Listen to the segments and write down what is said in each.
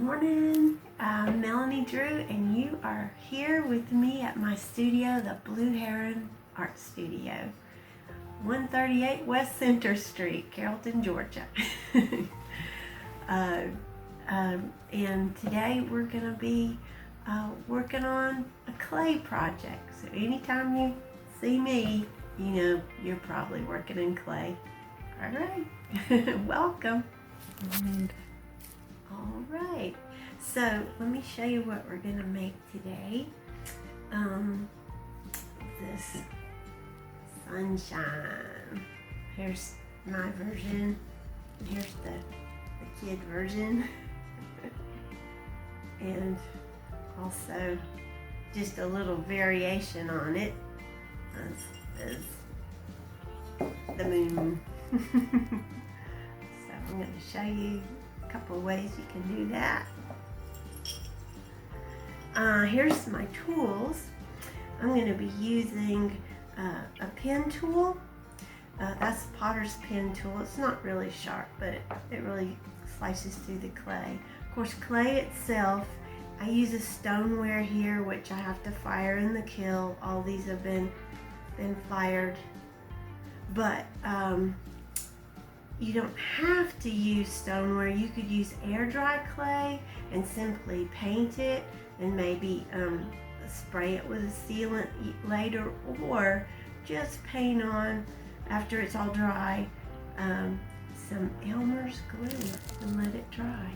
morning. I'm Melanie Drew, and you are here with me at my studio, the Blue Heron Art Studio, 138 West Center Street, Carrollton, Georgia. And today we're going to be working on a clay project. So anytime you see me, you know you're probably working in clay. All right, welcome. All right, so let me show you what we're going to make today. This sunshine. Here's my version. Here's the kid version. And also just a little variation on it is the moon. So I'm going to show you a couple of ways you can do that. Here's my tools. I'm going to be using a pen tool. That's Potter's pen tool. It's not really sharp, but it really slices through the clay. Of course, clay itself, I use a stoneware here, which I have to fire in the kiln. All these have been fired, but you don't have to use stoneware. You could use air dry clay and simply paint it and maybe spray it with a sealant later, or just paint on, after it's all dry, some Elmer's glue and let it dry.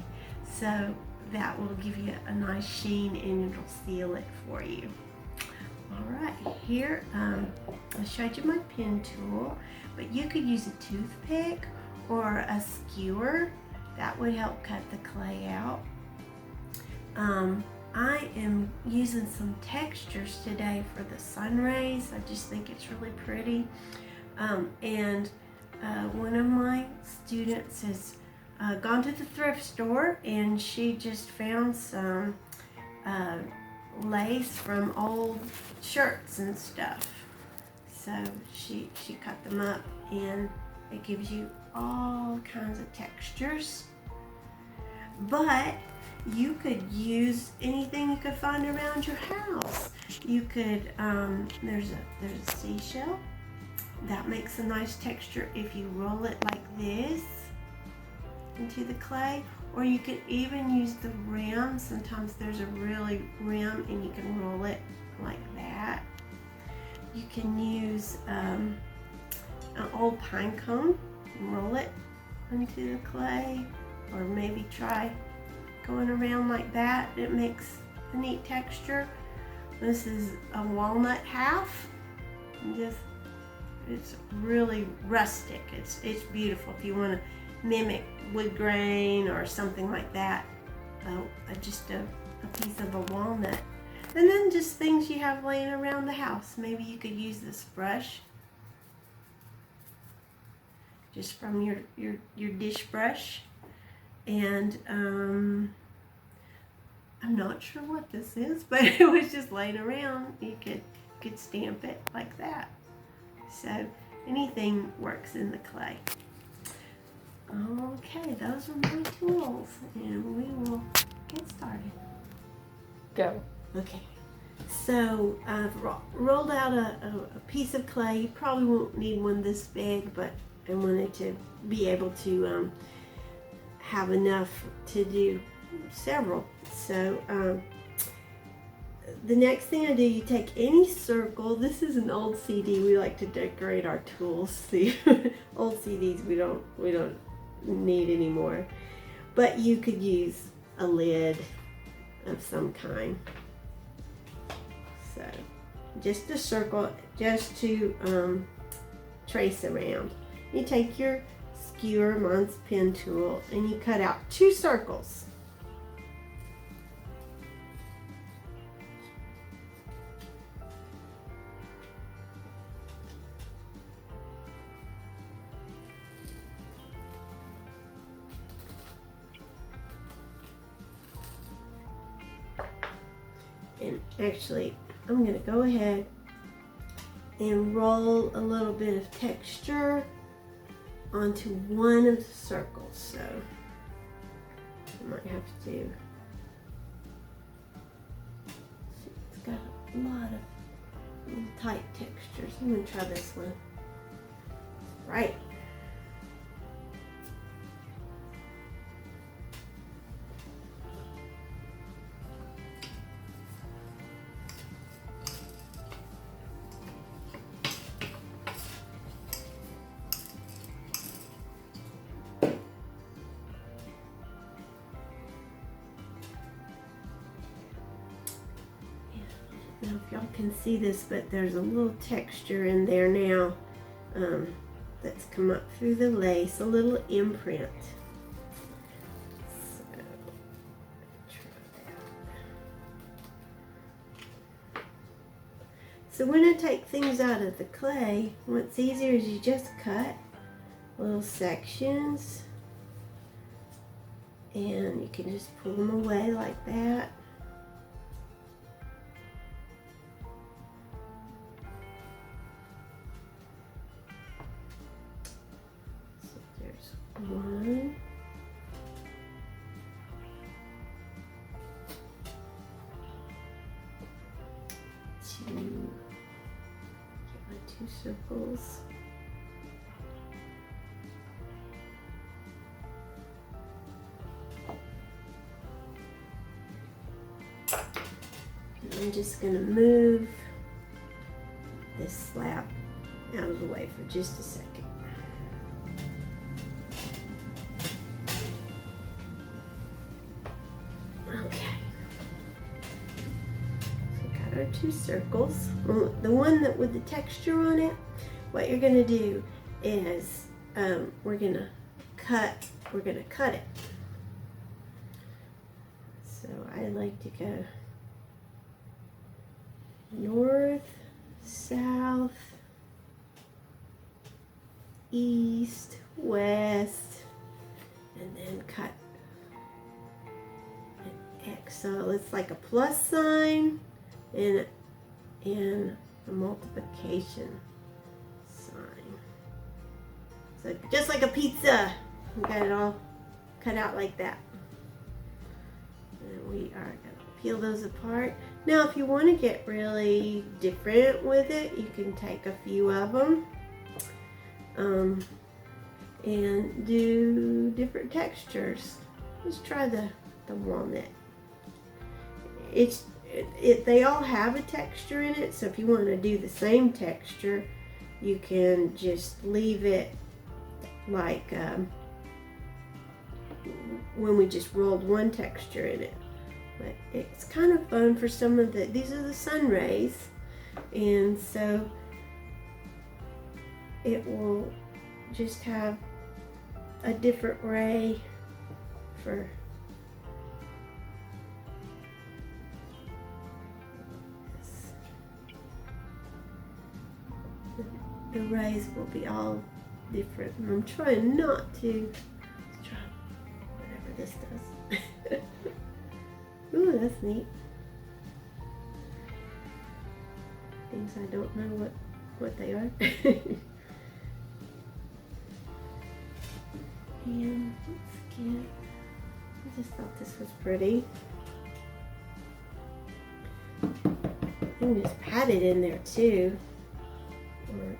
So that will give you a nice sheen and it'll seal it for you. All right, here I showed you my pen tool, but you could use a toothpick or a skewer. That would help cut the clay out. I am using some textures today for the sun rays. I just think it's really pretty. And one of my students has gone to the thrift store and she just found some lace from old shirts and stuff. So she cut them up and it gives you all kinds of textures. But you could use anything you could find around your house. You could, there's a seashell. That makes a nice texture if you roll it like this into the clay, or you could even use the rim. Sometimes there's a really rim and you can roll it like that. You can use an old pine cone and roll it into the clay, or maybe try going around like that. It makes a neat texture. This is a walnut half. It's really rustic. It's beautiful. If you want to mimic wood grain or something like that, just a piece of a walnut. And then just things you have laying around the house. Maybe you could use this brush, just from your dish brush. And I'm not sure what this is, but it was just laying around. You could stamp it like that. So anything works in the clay. Okay, those are my tools, and we will get started. Go. Okay, so I've rolled out a piece of clay. You probably won't need one this big, but I wanted to be able to have enough to do several. So the next thing I do, you take any circle. This is an old CD. We like to decorate our tools. See, old CDs we don't need anymore. But you could use a lid of some kind. So just a circle, just to trace around. You take your skewer, mine's pen tool, and you cut out 2 circles. And actually, I'm going to go ahead and roll a little bit of texture onto one of the circles. So I might have to a lot of little tight textures. I'm gonna try this one. Right. I don't know if y'all can see this, but there's a little texture in there now that's come up through the lace, a little imprint. So, try that. So when I take things out of the clay, what's easier is you just cut little sections, and you can just pull them away like that. One, two, get my 2 circles. And I'm just going to move this slab out of the way for just a second. Our 2 circles. The one that with the texture on it, what you're going to do is we're going to cut it. So I like to go north, south, east, west, and then cut an X. So it's like a plus sign and a multiplication sign. So just like a pizza, we got it all cut out like that. And we are going to peel those apart. Now if you want to get really different with it, you can take a few of them and do different textures. Let's try the walnut. They all have a texture in it, so if you want to do the same texture, you can just leave it like when we just rolled one texture in it. But it's kind of fun for some of these are the sun rays, and so it will just have a different ray for the rays will be all different. And I'm trying not to try whatever this does. Ooh, that's neat. Things I don't know what they are. And let's get, I just thought this was pretty. I think there's padded in there too. Or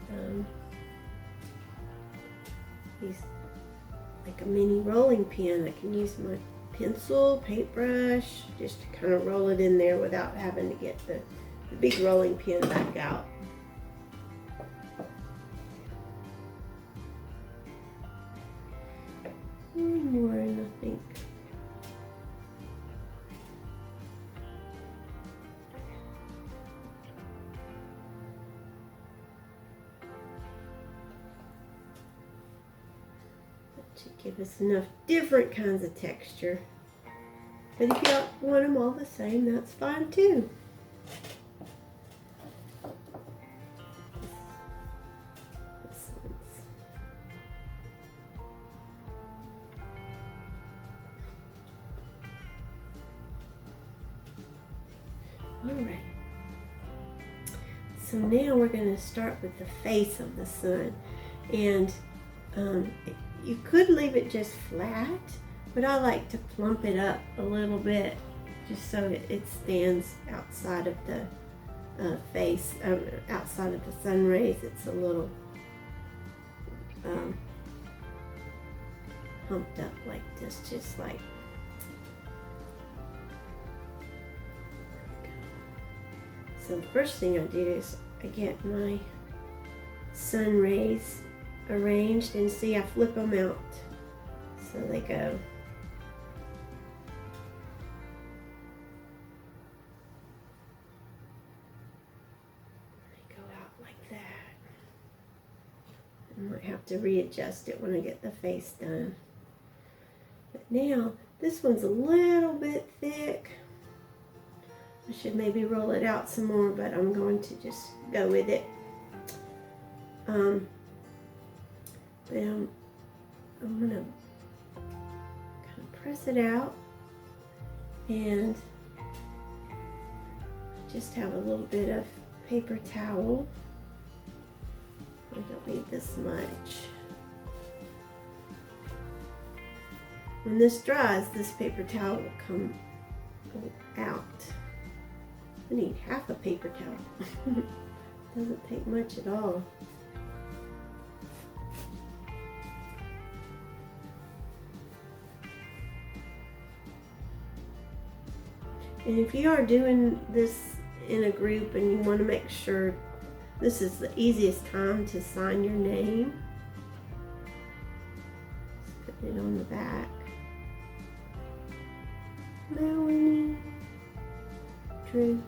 use like a mini rolling pin. I can use my pencil, paintbrush, just to kind of roll it in there without having to get the big rolling pin back out. One more, and I think give us enough different kinds of texture. But if you don't want them all the same, that's fine too. Alright. So now we're going to start with the face of the sun. And you could leave it just flat, but I like to plump it up a little bit just so it stands outside of face outside of the sun rays. It's a little humped up like this, just like. So the first thing I do is I get my sun rays arranged, and see, I flip them out so they go. I might have to readjust it when I get the face done. But now, this one's a little bit thick. I should maybe roll it out some more, but I'm going to just go with it. But I'm going to kind of press it out, and just have a little bit of paper towel. I don't need this much. When this dries, this paper towel will come out. I need half a paper towel. Doesn't take much at all. And if you are doing this in a group and you want to make sure this is the easiest time to sign your name, just put it on the back. Melanie, Drew.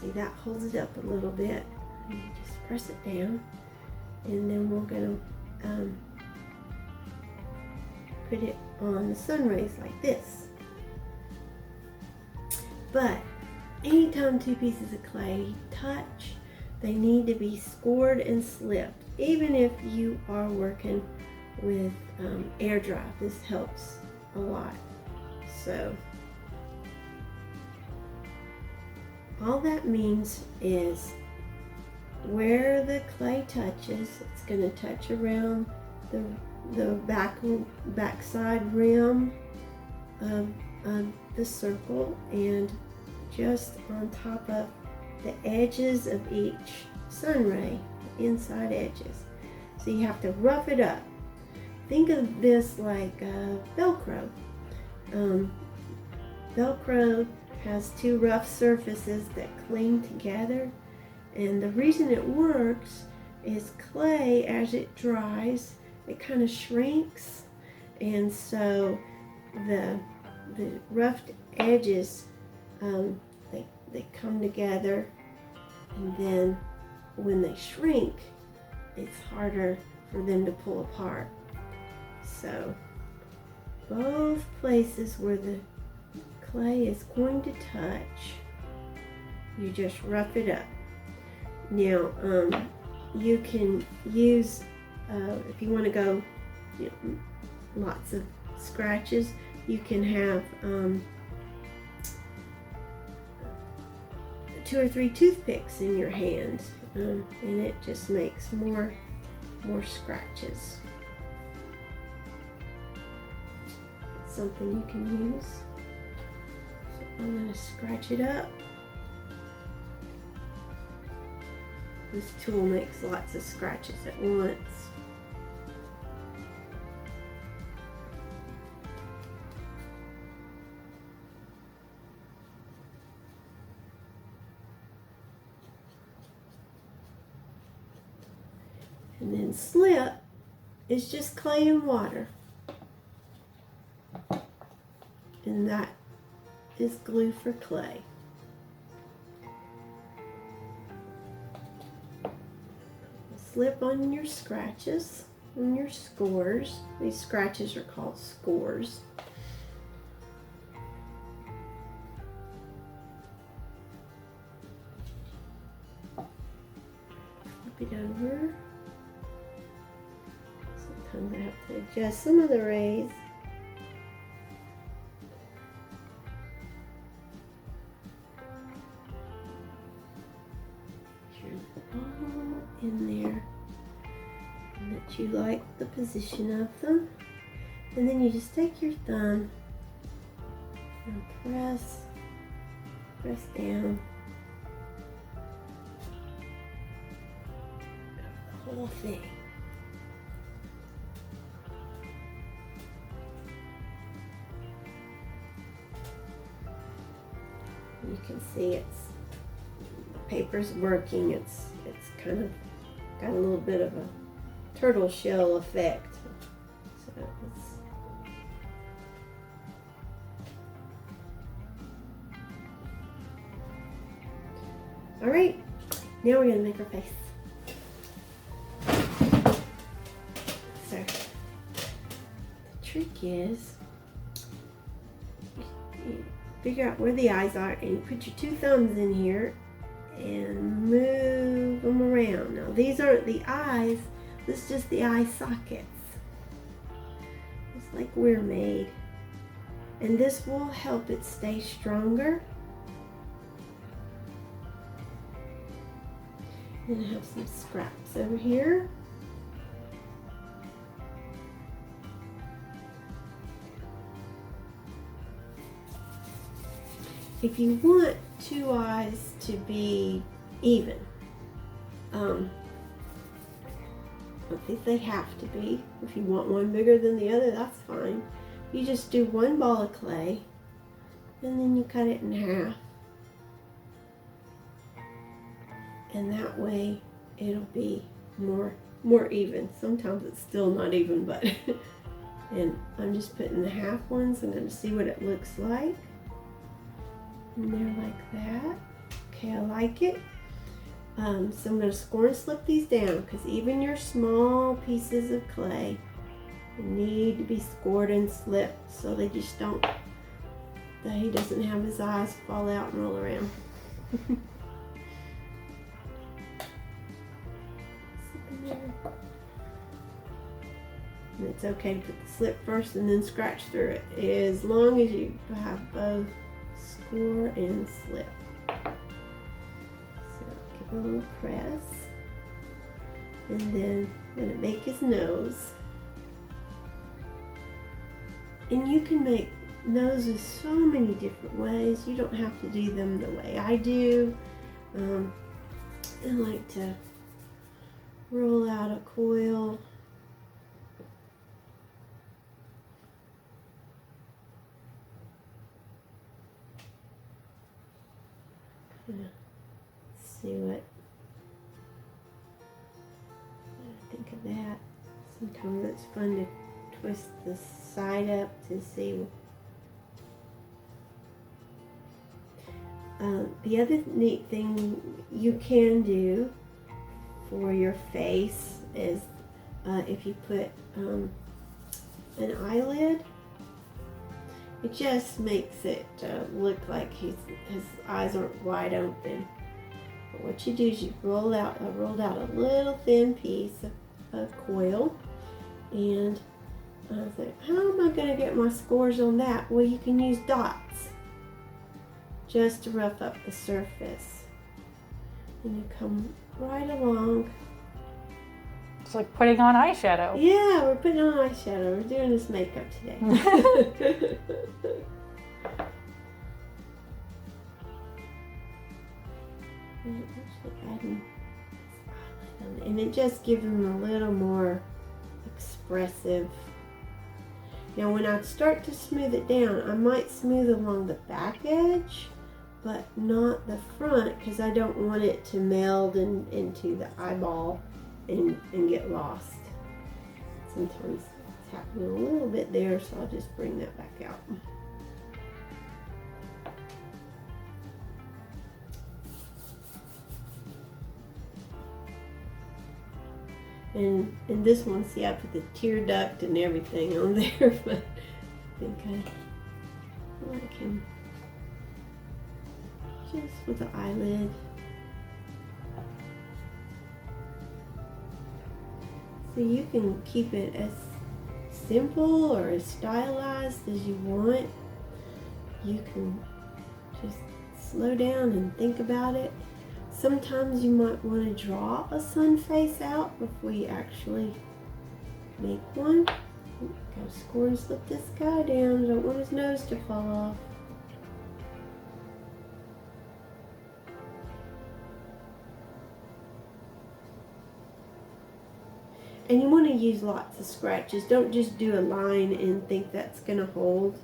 See, that holds it up a little bit. And you just press it down, and then we're going to put it on the sun rays like this. But anytime two pieces of clay touch, they need to be scored and slipped. Even if you are working with air dry, this helps a lot. So all that means is where the clay touches, it's going to touch around the backside rim of the circle, and just on top of the edges of each sun ray, inside edges. So you have to rough it up. Think of this like Velcro. Velcro has two rough surfaces that cling together, and the reason it works is clay, as it dries, it kind of shrinks, and so the roughed edges, they come together, and then when they shrink, it's harder for them to pull apart. So both places where the clay is going to touch, you just rough it up. Now you can use, if you want to go, lots of scratches, you can have 2 or 3 toothpicks in your hand, and it just makes more scratches. It's something you can use. So I'm going to scratch it up. This tool makes lots of scratches at once. And then slip is just clay and water. And that is glue for clay. Slip on your scratches, on your scores. These scratches are called scores. Flip it over. Sometimes I have to adjust some of the rays. In there, and that you like the position of them. And then you just take your thumb and press down the whole thing. You can see the paper's working. It's kind of got a little bit of a turtle shell effect. So it's all right. Now we're gonna make our face. So the trick is you figure out where the eyes are, and you put your 2 thumbs in here and move them around. Now these aren't the eyes, this is just the eye sockets. Just like we're made. And this will help it stay stronger. And I have some scraps over here. If you want 2 eyes to be even, I don't think they have to be. If you want one bigger than the other, that's fine. You just do 1 ball of clay, and then you cut it in half. And that way it'll be more even. Sometimes it's still not even, but and I'm just putting the half ones. I'm going to see what it looks like. And they're like that. Okay, I like it. So I'm going to score and slip these down, because even your small pieces of clay need to be scored and slipped so they just don't, that he doesn't have his eyes fall out and roll around. And it's okay to put the slip first and then scratch through it, as long as you have both score and slip. So give it a little press, and then I'm going to make his nose. And you can make noses so many different ways. You don't have to do them the way I do. I like to roll out a coil. See what I think of that. Sometimes it's fun to twist the side up to see. The other neat thing you can do for your face is if you put an eyelid, it just makes it look like his eyes aren't wide open. But what you do is you rolled out a little thin piece of coil, and I was like, how am I going to get my scores on that? Well, you can use dots just to rough up the surface, and you come right along. It's like putting on eyeshadow. Yeah, we're putting on eyeshadow. We're doing this makeup today. And it just gives them a little more expressive. Now when I start to smooth it down, I might smooth along the back edge, but not the front, because I don't want it to meld into the eyeball and get lost. Sometimes it's happening a little bit there, so I'll just bring that back out. And this one, see, I put the tear duct and everything on there, but I think I like him just with the eyelid. So you can keep it as simple or as stylized as you want. You can just slow down and think about it. Sometimes you might want to draw a sun face out before you actually make one. Gotta score and slip this guy down. Don't want his nose to fall off. And you want to use lots of scratches. Don't just do a line and think that's going to hold.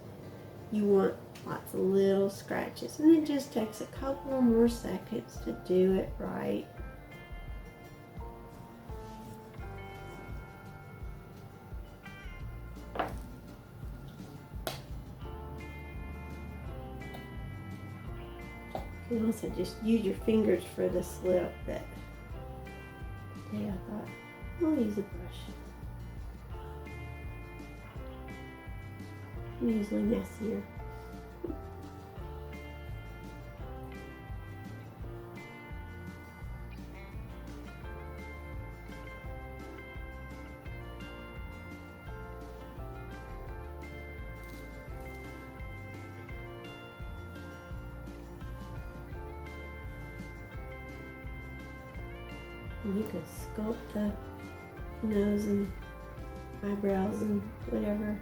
You want lots of little scratches. And it just takes a couple more seconds to do it right. You can also just use your fingers for the slip. But today I thought, I'll use a brush. I'm usually messier. And you could sculpt the nose and eyebrows and whatever.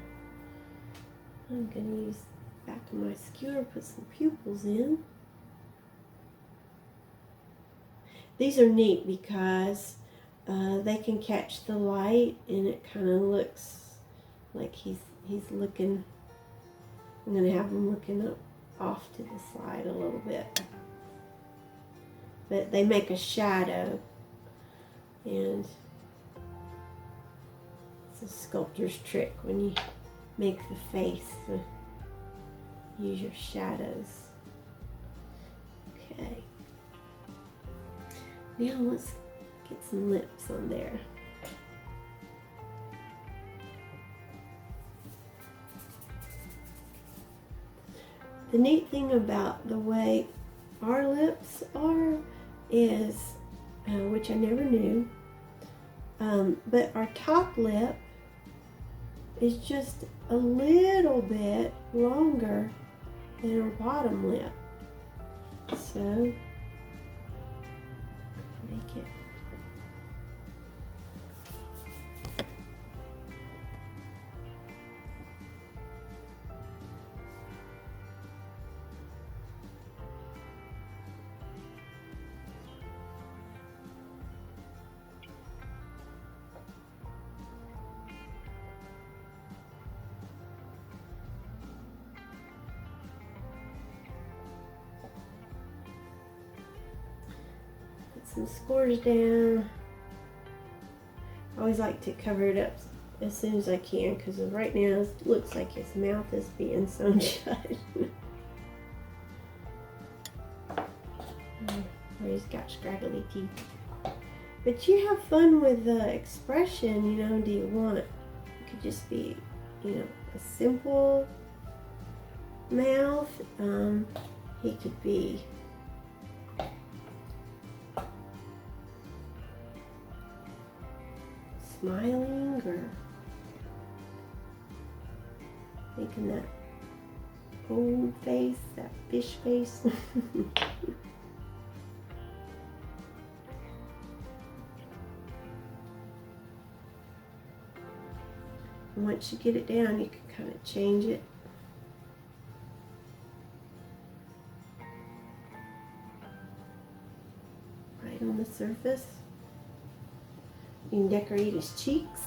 I'm going to use the back of my skewer, put some pupils in. These are neat because they can catch the light and it kind of looks like he's looking. I'm going to have him looking up off to the side a little bit. But they make a shadow, and it's a sculptor's trick when you make the face. Use your shadows. Okay. Now let's get some lips on there. The neat thing about the way our lips are is, which I never knew, but our top lip is just a little bit longer than our bottom lip. So, make it. Some scores down. I always like to cover it up as soon as I can because right now it looks like his mouth is being sewn shut. Or he's got scraggly teeth. But you have fun with the expression, you know. Do you want it could just be, you know, a simple mouth. He could be smiling or making that old face, that fish face. And once you get it down, you can kind of change it. Right on the surface. You can decorate his cheeks.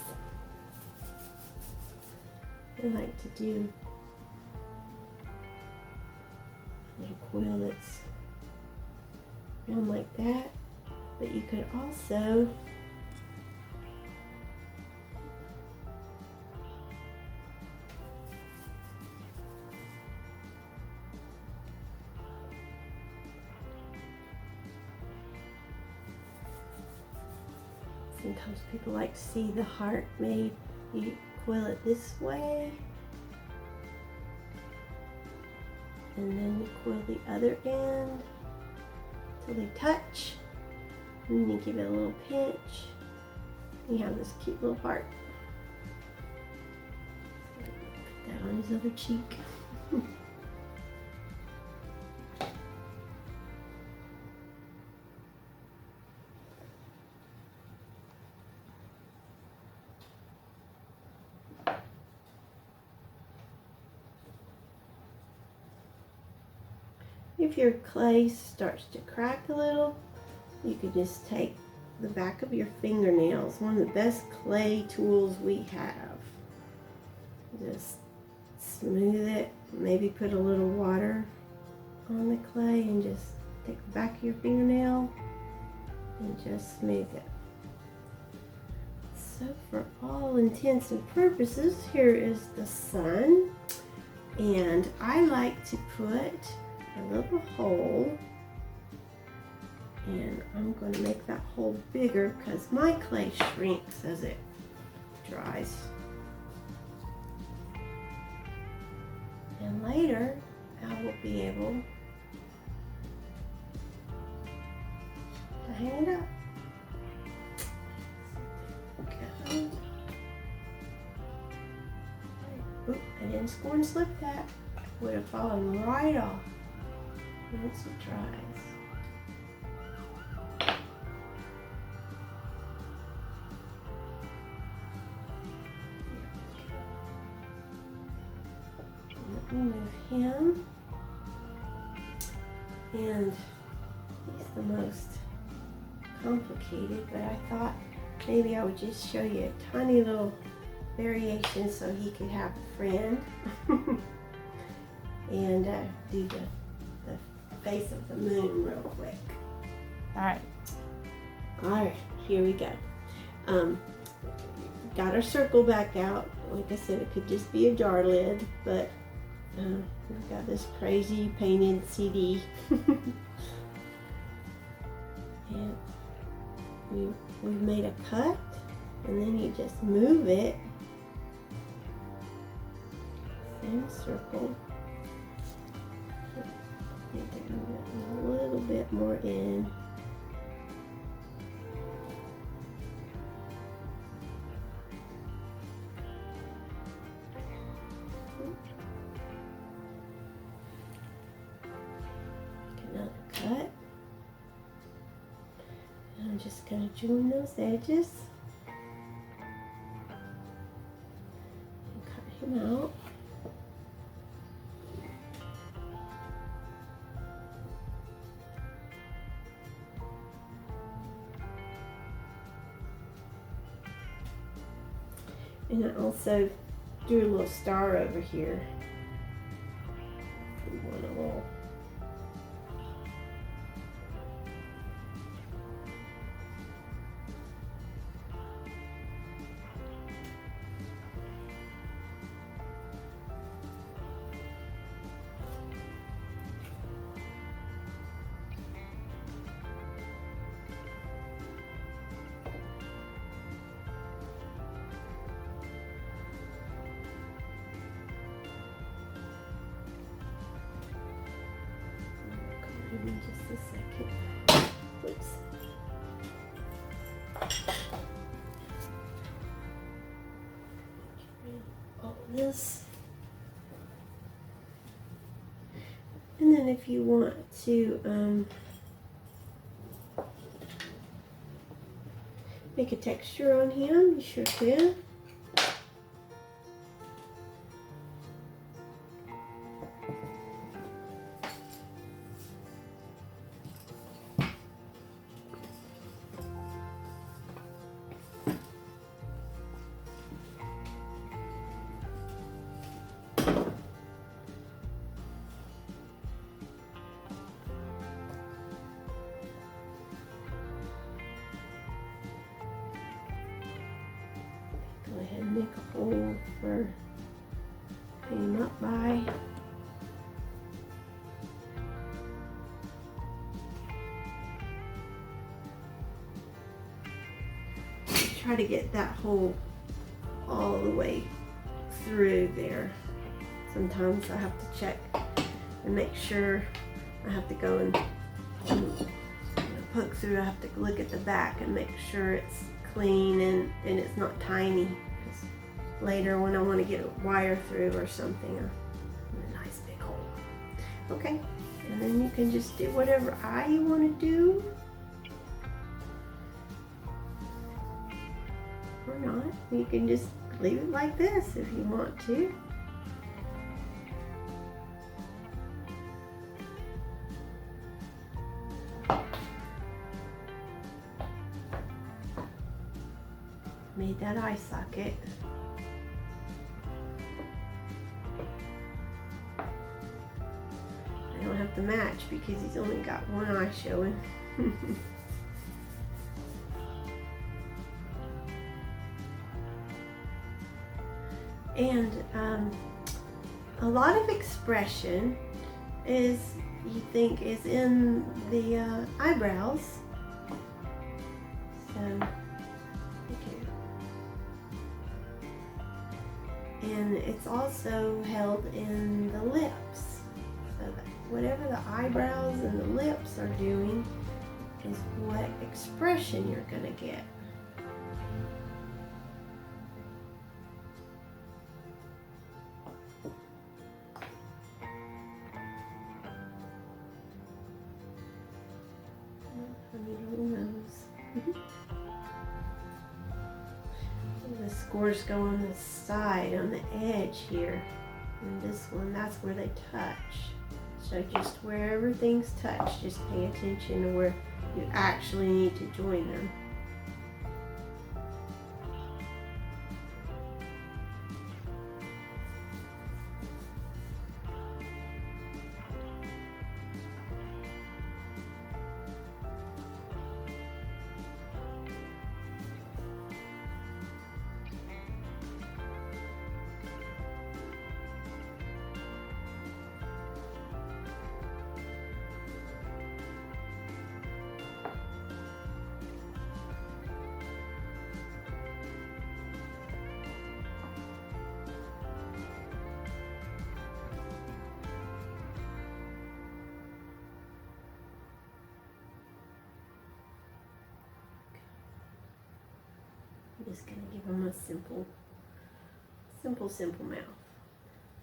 I like to do a little quill that's round like that, but you could also sometimes people like to see the heart made. You quill it this way, and then you quill the other end till they touch, and then you give it a little pinch. You have this cute little heart. Put that on his other cheek. if your clay starts to crack a little, you could just take the back of your fingernails, one of the best clay tools we have. Just smooth it, maybe put a little water on the clay and just take the back of your fingernail and just smooth it. So for all intents and purposes, here is the sun, and I like to put a little hole, and I'm going to make that hole bigger because my clay shrinks as it dries. And later I will be able to hang it up. Okay. Oop, I didn't score and slip that. Would have fallen right off once it dries. Let me move him. And he's the most complicated, but I thought maybe I would just show you a tiny little variation so he could have a friend. And do the face of the moon real quick. Alright. Alright, here we go. Got our circle back out. Like I said, it could just be a jar lid, but we've got this crazy painted CD. And we've made a cut, and then you just move it. Same circle. Need to move it a little bit more in. Another cut. And I'm just going to join those edges and cut him out. And I also drew a little star over here. We want a little. Give me just a second. Oops. All this. And then if you want to make a texture on him, you sure can. Go ahead and make a hole for hanging up by. Try to get that hole all the way through there. Sometimes I have to check and make sure. I have to go and poke through. I have to look at the back and make sure it's clean and it's not tiny, because later when I want to get a wire through or something, a nice big hole. Okay, and then you can just do whatever eye you want to do, or not. You can just leave it like this if you want to. made that eye socket. I don't have to match because he's only got one eye showing. And a lot of expression is, you think, is in the eyebrows. So, okay. And it's also held in the lips. So that whatever the eyebrows and the lips are doing is what expression you're going to get. Funny little nose. The scores go on the side, on the edge here. And this one, that's where they touch. So just wherever things touch, just pay attention to where you actually need to join them. I'm just going to give them a simple mouth.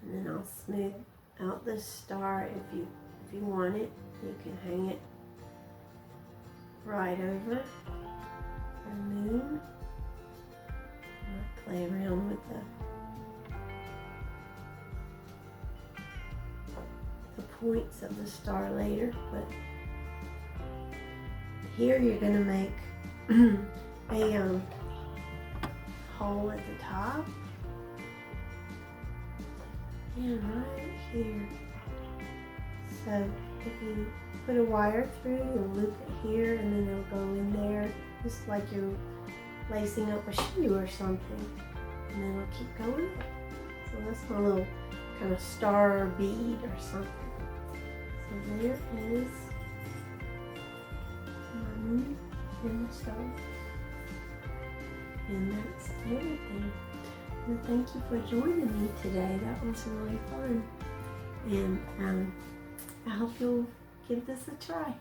And then I'll smooth out this star. If you want it, you can hang it right over the moon. I'll play around with the points of the star later, but here you're going to make a hole at the top and right here. So if you put a wire through, you'll loop it here and then it'll go in there, just like you're lacing up a shoe or something, and then it'll keep going. So that's my little kind of star bead or something. So there is my moon and the star. And that's everything. And thank you for joining me today. That was really fun. And I hope you'll give this a try.